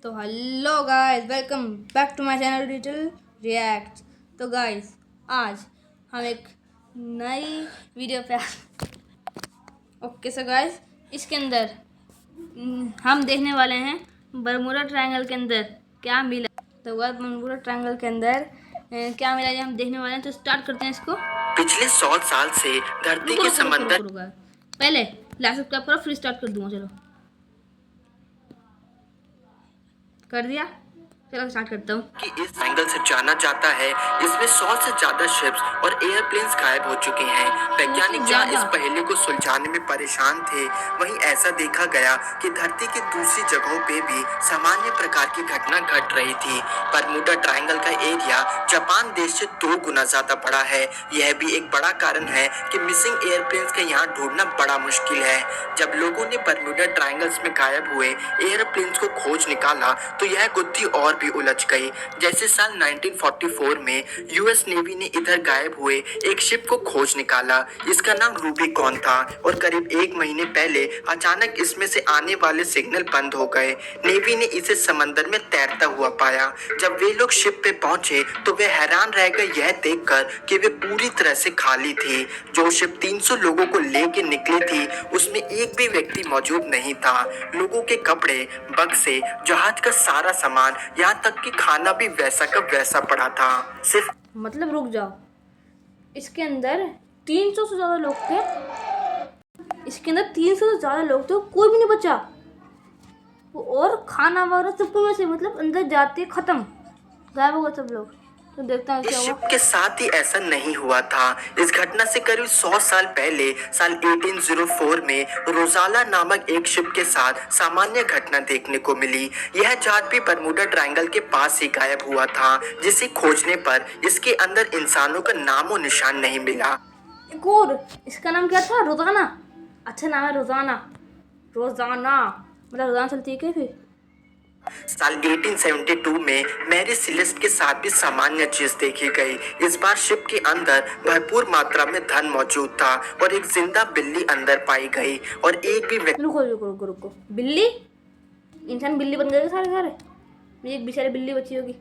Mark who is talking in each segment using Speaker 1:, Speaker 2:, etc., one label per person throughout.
Speaker 1: तो hello guys, welcome back to my channel digital react. तो guys, आज हम एक नई वीडियो पे ओके। सो गाइस, इसके अंदर हम देखने वाले हैं बरमूडा ट्रायंगल के अंदर क्या मिला। तो गाइस, बरमूडा ट्रायंगल के अंदर क्या मिला ये हम देखने वाले हैं। तो स्टार्ट करते हैं इसको।
Speaker 2: पिछले 100 साल से धरती के समंदर
Speaker 1: पहले लाइक सब्सक्राइब करो, फिर स्टार्ट कर दूंगा। चलो कर दिया। चलो स्टार्ट करता हूँ
Speaker 2: कि इस एंगल से जाना जाता है। इसमें 100 से ज्यादा शिप्स और एयरप्लेन्स गायब हो चुके हैं। वैज्ञानिक जहाँ इस पहेली को सुलझाने में परेशान थे, वहीं ऐसा देखा गया कि धरती की दूसरी जगहों पे भी सामान्य प्रकार की घटना घट रही थी। बरमूडा ट्रायंगल का एरिया जापान देश से 2 गुना ज्यादा बड़ा है। यह भी एक बड़ा कारण है कि मिसिंग एयरप्लेन्स के यहाँ ढूंढना बड़ा मुश्किल है। जब लोगों ने बरमूडा ट्रायंगल्स में गायब हुए एयरप्लेन्स को खोज निकाला तो यह गुत्थी और भी उलझ गई। जैसे साल 1944 में यूएस नेवी ने इधर गायब हुए एक शिप को खोज निकाला। इसका नाम रूबिकॉन था और करीब 1 महीने पहले अचानक इसमें से आने वाले सिग्नल बंद हो गए। नेवी ने इसे समंदर में तैरता हुआ पाया। जब वे लोग शिप पे पहुंचे तो वे हैरान रह गए यह देखकर कि वे पूरी तरह से खाली थी। जो शिप 300 लोगों को लेके निकली थी उसमें एक भी व्यक्ति मौजूद नहीं था। लोगों के कपड़े, बक्से, जहाज का सारा सामान, यहाँ तक कि खाना भी वैसा का वैसा पड़ा था। सिर्फ
Speaker 1: मतलब रुक जाओ, इसके अंदर 300 से ज्यादा लोग थे। इसके अंदर 300 से ज्यादा लोग थे, कोई भी नहीं बचा। और खाना वगैरह सब कुछ वैसे, मतलब अंदर जाते खत्म, गायब हो गए सब लोग। तो देखता हूँ क्या हुआ।
Speaker 2: शिप के साथ ही ऐसा नहीं हुआ था। इस घटना से करीब 100 साल पहले साल 1804 में रोजाला नामक एक शिप के साथ सामान्य घटना देखने को मिली। यह जहाज भी बरमूडा ट्रायंगल के पास ही गायब हुआ था, जिसे खोजने पर इसके अंदर इंसानों का नामो निशान नहीं मिला।
Speaker 1: एक और, इसका नाम क्या था? रोजाना। अच्छा नाम है, रोजाना। रोजाना मतलब रोजाना चलती है क्या फिर?
Speaker 2: साल 1872 में मैरी सिलेस्ट के साथ भी सामान्य चीज देखी गई। इस बार शिप के अंदर भरपूर मात्रा में धन मौजूद था और एक जिंदा बिल्ली अंदर पाई गई और एक भी
Speaker 1: रुको रुको रुको रुको, बिल्ली? इंसान बिल्ली बन गए सारे सारे? एक बेचारी बिल्ली बची होगी।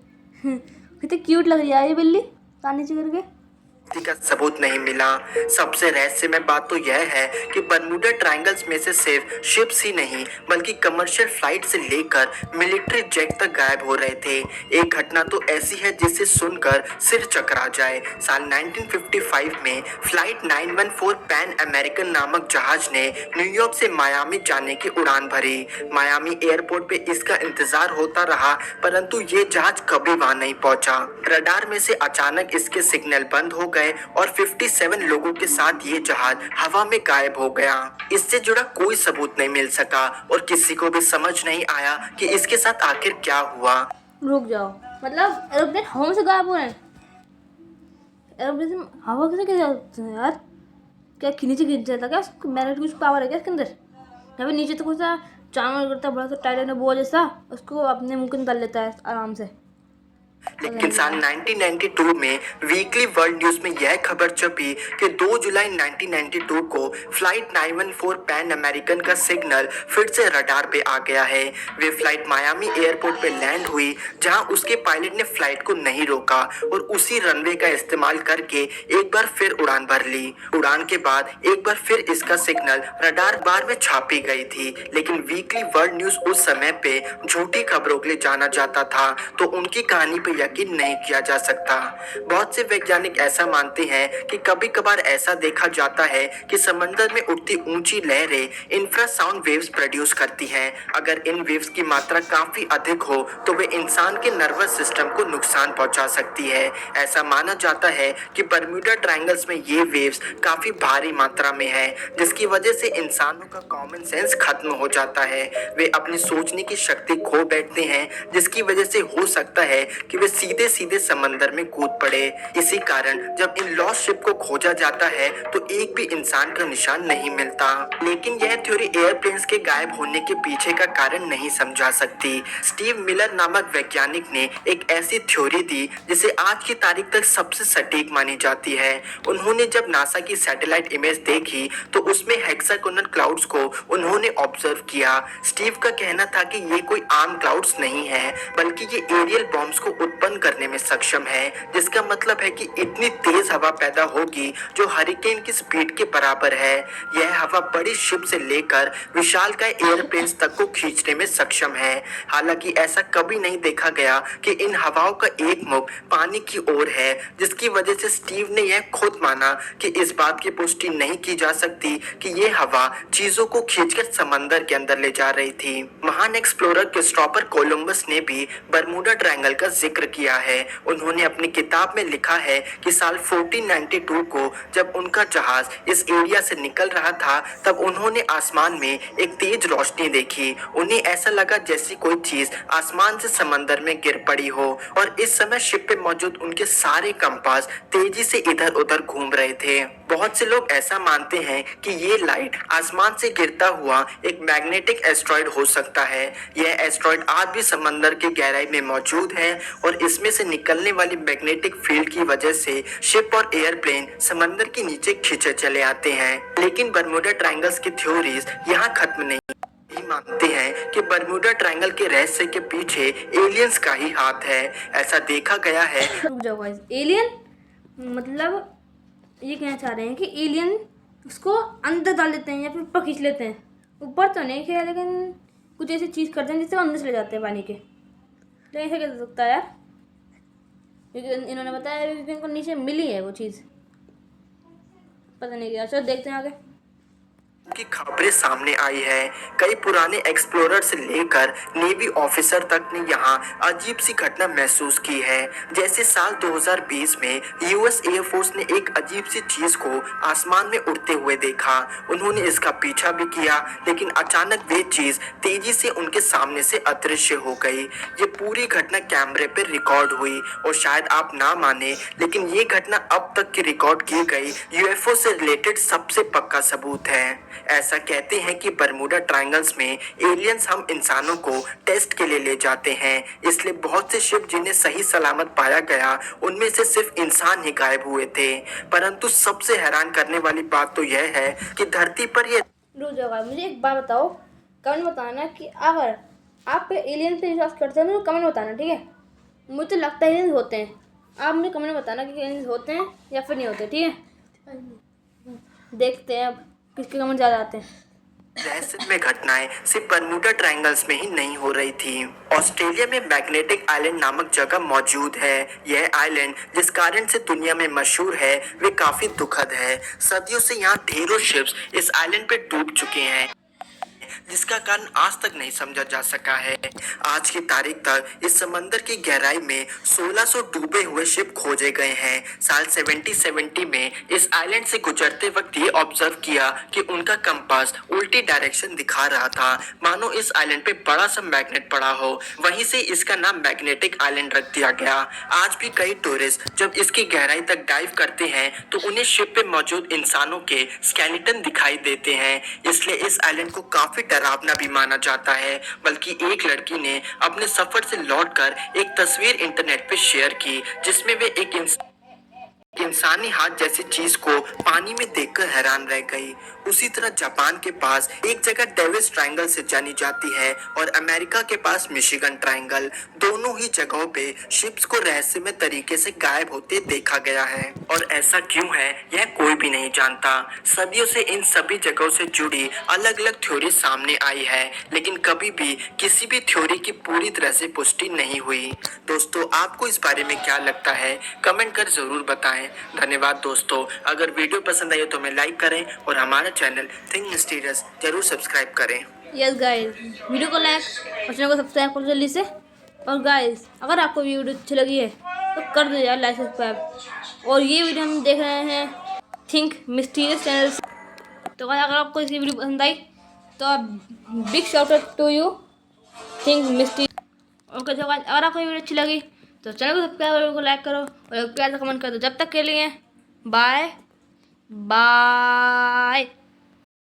Speaker 1: कितनी क्यूट लग रही है ये बिल्ली, कान नीचे करके।
Speaker 2: का सबूत नहीं मिला। सबसे रहस्यमय बात तो यह है कि बरमूडा ट्रायंगल्स में से सिर्फ शिप्स ही नहीं बल्कि कमर्शियल फ्लाइट से लेकर मिलिट्री जेट तक गायब हो रहे थे। एक घटना तो ऐसी है जिसे सुनकर सिर चकरा जाए। साल 1955 में फ्लाइट 914 पैन अमेरिकन नामक जहाज ने न्यूयॉर्क से मायामी जाने की उड़ान भरी। मायामी एयरपोर्ट पे इसका इंतजार होता रहा, परंतु ये जहाज कभी वहां नहीं पहुंचा। रडार में से अचानक इसके सिग्नल बंद हो गए और 57 लोगों के साथ ये जहाज हवा में गायब हो गया। इससे जुड़ा कोई सबूत नहीं मिल सका और किसी को भी समझ नहीं आया कि इसके साथ आखिर क्या हुआ।
Speaker 1: रुक जाओ, मतलब एरोप्लेन हवा से गायब हो रहे हैं? एरोप्लेन हवा कैसे जाते हैं यार? क्या नीचे गिर जाता क्या? मैग्नेटिक कुछ पावर है क्या इसके अंदर? या फिर नीचे तो कुछ चांद करता बड़ा सा टाइटैनिक बोझ जैसा, उसको अपने मुंह के अंदर लेता है आराम से।
Speaker 2: लेकिन साल 1992 में वीकली वर्ल्ड न्यूज में यह खबर छपी कि 2 जुलाई 1992 को फ्लाइट 914 पैन अमेरिकन का सिग्नल फिर से रडार पे आ गया है। वे फ्लाइट मायामी एयरपोर्ट पे लैंड हुई, जहां उसके पायलट ने फ्लाइट को नहीं रोका और उसी रनवे का इस्तेमाल करके एक बार फिर उड़ान भर ली। उड़ान के बाद एक बार फिर इसका सिग्नल रडार बार में छापी गई थी, लेकिन वीकली वर्ल्ड न्यूज उस समय पे झूठी खबरों के लिए जाना जाता था, तो उनकी कहानी पे यकीन नहीं किया जा सकता। बहुत से वैज्ञानिक ऐसा मानते हैं कि कभी कभार ऐसा देखा जाता है कि समंदर में उठती ऊंची लहरें इंफ्रासाउंड वेव्स प्रोड्यूस करती हैं। अगर इन वेव्स की मात्रा काफी अधिक हो तो वे इंसान के नर्वस सिस्टम को नुकसान पहुंचा सकती है। ऐसा माना जाता है कि बरमूडा ट्रायंगल्स में ये वेव्स काफी भारी मात्रा में है, जिसकी वजह से इंसानों का कॉमन सेंस खत्म हो जाता है। वे अपनी सोचने की शक्ति खो बैठते हैं, जिसकी वजह से हो सकता है कि वे सीधे सीधे समंदर में कूद पड़े। इसी कारण जब इन लॉस्ट शिप को खोजा जाता है तो एक भी इंसान का निशान नहीं मिलता। लेकिन यह थ्योरी एयरप्लेन्स के गायब होने के पीछे का कारण नहीं समझा सकती। स्टीव मिलर नामक वैज्ञानिक ने एक ऐसी थ्योरी दी जिसे आज की तारीख तक सबसे सटीक मानी जाती है। उन्होंने जब नासा की सैटेलाइट इमेज देखी तो उसमें हेक्सागोनल क्लाउड्स को उन्होंने ऑब्जर्व किया। स्टीव का कहना था कि ये कोई आम क्लाउड्स नहीं है, बल्कि ये एरियल बॉम्ब्स को उत्पन्न करने में सक्षम है, जिसका मतलब है कि इतनी तेज हवा पैदा होगी जो हरिकेन की स्पीड के बराबर है। यह हवा बड़ी शिप से लेकर विशालकाय एयरप्लेन्स तक को खींचने में सक्षम है। हालांकि ऐसा कभी नहीं देखा गया कि इन हवाओं का एक मुख पानी की ओर है, जिसकी वजह से स्टीव ने यह खुद माना कि इस बात की पुष्टि नहीं की जा सकती कि ये हवा चीजों को खींचकर समंदर के अंदर ले जा रही थी। महान एक्सप्लोरर क्रिस्टोफर कोलंबस ने भी बरमूडा ट्रायंगल का जिक्र किया है। उन्होंने अपनी किताब में लिखा है कि साल 1492 को जब उनका जहाज इस एरिया से निकल रहा था तब उन्होंने आसमान में एक तेज रोशनी देखी। उन्हें ऐसा लगा जैसी कोई चीज आसमान से समंदर में गिर पड़ी हो, और इस समय शिप पे मौजूद उनके सारे कंपास तेजी से इधर उधर घूम रहे थे। बहुत से लोग ऐसा मानते हैं कि ये लाइट आसमान से गिरता हुआ एक मैग्नेटिक एस्ट्रॉइड हो सकता है। यह एस्ट्रॉइड आज भी समंदर की गहराई में मौजूद है और इसमें से निकलने वाली मैग्नेटिक फील्ड की वजह से शिप और एयरप्लेन समंदर के नीचे खींचे चले आते हैं। लेकिन बरमूडा ट्रायंगल्स की थ्योरीज यहाँ खत्म नहीं मानते हैं कि बरमूडा ट्रायंगल के रहस्य के पीछे एलियंस का ही हाथ है। ऐसा देखा गया है।
Speaker 1: रुक जाओ गाइस, एलियन मतलब ये कहना चाह रहे हैं कि एलियन उसको अंदर डाल देते हैं या फिर ऊपर खींच लेते हैं। ऊपर तो नहीं किया, लेकिन कुछ ऐसी चीज़ करते हैं जिससे वो अंदर चले जाते हैं पानी के। लेकिन ऐसा कैसे सकता है यार, क्योंकि इन्होंने बताया क्योंकि इनको नीचे मिली है वो चीज़, पता नहीं क्या। चलो देखते हैं आगे
Speaker 2: की खबरें सामने आई है। कई पुराने एक्सप्लोरर से लेकर नेवी ऑफिसर तक ने यहाँ अजीब सी घटना महसूस की है। जैसे साल 2020 में यूएस एयरफोर्स ने एक अजीब सी चीज को आसमान में उड़ते हुए देखा। उन्होंने इसका पीछा भी किया, लेकिन अचानक वे चीज तेजी से उनके सामने से अदृश्य हो गई। ये पूरी घटना कैमरे पर रिकॉर्ड हुई और शायद आप ना माने, लेकिन ये घटना अब तक की रिकॉर्ड की गई यूएफओ से रिलेटेड सबसे पक्का सबूत है। ऐसा कहते हैं कि बरमूडा ट्रायंगल्स में एलियंस हम इंसानों को टेस्ट के लिए ले जाते हैं, इसलिए बहुत से शिप जिन्हें सही सलामत पाया गया उनमें से सिर्फ इंसान ही गायब हुए थे। परंतु सबसे हैरान करने वाली बात तो यह है कि धरती पर ये
Speaker 1: मुझे एक बात बताओ, कमेंट बताना कि अगर आप एलियन पे विश्वास करते हो तो कमेंट बताना, ठीक है। मुझे तो लगता है एलियंस होते हैं, आप मुझे कमेंट बताना कि एलियंस होते हैं या फिर नहीं होते, ठीक है। देखते हैं अब किसके कमेंट ज़्यादा आते हैं।
Speaker 2: रहस्यमय घटनाएं सिर्फ बरमूडा ट्रायंगल्स में ही नहीं हो रही थी। ऑस्ट्रेलिया में मैग्नेटिक आइलैंड नामक जगह मौजूद है। यह आइलैंड जिस कारण से दुनिया में मशहूर है वे काफी दुखद है। सदियों से यहाँ ढेरों शिप्स इस आइलैंड पे डूब चुके हैं, जिसका कारण आज तक नहीं समझा जा सका है। आज की तारीख तक इस समंदर की गहराई में 1600 डूबे हुए शिप खोजे गए हैं। साल 1770 में इस आइलैंड से गुजरते वक्त ये ऑब्जर्व किया कि उनका कंपास उल्टी डायरेक्शन दिखा रहा था, मानो इस आइलैंड पे बड़ा सा मैग्नेट पड़ा हो। वहीं से इसका नाम मैग्नेटिक आइलैंड रख दिया गया। आज भी कई टूरिस्ट जब इसकी गहराई तक डाइव करते हैं तो उन्हें शिप पे मौजूद इंसानों के स्केलेटन दिखाई देते हैं, इसलिए इस आइलैंड को काफी डरावना भी माना जाता है। बल्कि एक लड़की ने अपने सफर से लौटकर एक तस्वीर इंटरनेट पे शेयर की, जिसमें वे एक इंसानी हाथ जैसी चीज को पानी में देखकर हैरान रह गई। उसी तरह जापान के पास एक जगह डेविस ट्रायंगल से जानी जाती है और अमेरिका के पास मिशिगन ट्रायंगल। दोनों ही जगहों पे शिप्स को रहस्यमय तरीके से गायब होते देखा गया है, और ऐसा क्यों है यह कोई भी नहीं जानता। सदियों से इन सभी जगहों से जुड़ी अलग अलग थ्योरी सामने आई है, लेकिन कभी भी किसी भी थ्योरी की पूरी तरह से पुष्टि नहीं हुई। दोस्तों, आपको इस बारे में क्या लगता है कमेंट कर जरूर बताएं। धन्यवाद दोस्तों। अगर वीडियो पसंद आई तो हमें लाइक करें और हमारा चैनल थिंक मिस्टीरियस जरूर सब्सक्राइब करें।
Speaker 1: यस गाइस, वीडियो को लाइक और चैनल को सब्सक्राइब करो जल्दी से। और गाइस, अगर आपको वीडियो अच्छी लगी है तो कर दो यार लाइक सब्सक्राइब। और ये वीडियो हम देख रहे हैं थिंक मिस्टीरियस चैनल से। तो अगर आपको इसकी वीडियो पसंद आई तो आप big shout out to you think mysterious. Okay, तो अगर आपको वीडियो अच्छी लगी तो चैनल को सब्सक्राइब और वीडियो को लाइक करो और प्यार से कमेंट कर दो। जब तक के लिए बाय बाय।